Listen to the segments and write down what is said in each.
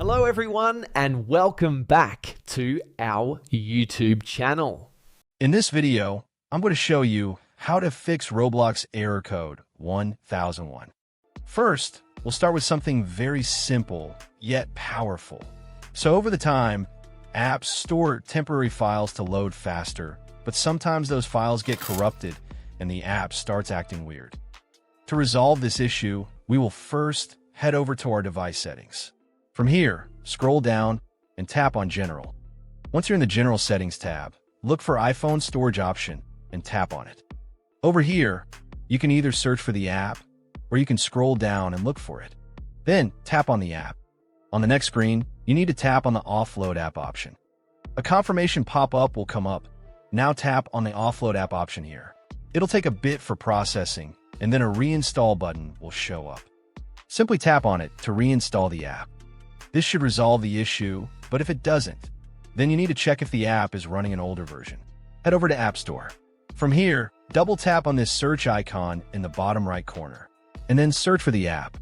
Hello everyone and welcome back to our YouTube channel. In this video, I'm going to show you how to fix Roblox error code 1001. First, we'll start with something very simple yet powerful. So over the time, apps store temporary files to load faster, but sometimes those files get corrupted and the app starts acting weird. To resolve this issue, we will first head over to our device settings. From here, scroll down and tap on General. Once you're in the General Settings tab, look for iPhone Storage option and tap on it. Over here, you can either search for the app or you can scroll down and look for it. Then tap on the app. On the next screen, you need to tap on the Offload App option. A confirmation pop-up will come up. Now tap on the Offload App option here. It'll take a bit for processing, and then a reinstall button will show up. Simply tap on it to reinstall the app. This should resolve the issue, but if it doesn't, then you need to check if the app is running an older version. Head over to App Store. From here, double tap on this search icon in the bottom right corner, and then search for the app.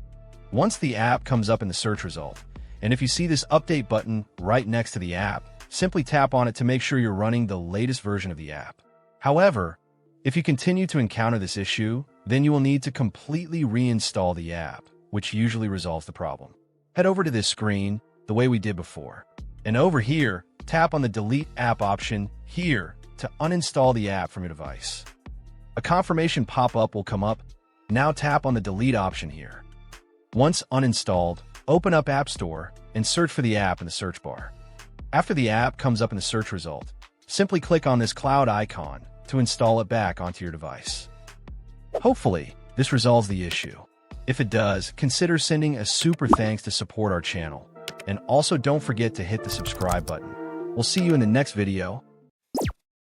Once the app comes up in the search result, and if you see this update button right next to the app, simply tap on it to make sure you're running the latest version of the app. However, if you continue to encounter this issue, then you will need to completely reinstall the app, which usually resolves the problem. Head over to this screen the way we did before. And over here, tap on the Delete App option here to uninstall the app from your device. A confirmation pop-up will come up. Now tap on the Delete option here. Once uninstalled, open up App Store and search for the app in the search bar. After the app comes up in the search result, simply click on this cloud icon to install it back onto your device. Hopefully, this resolves the issue. If it does, consider sending a super thanks to support our channel. And also don't forget to hit the subscribe button. We'll see you in the next video.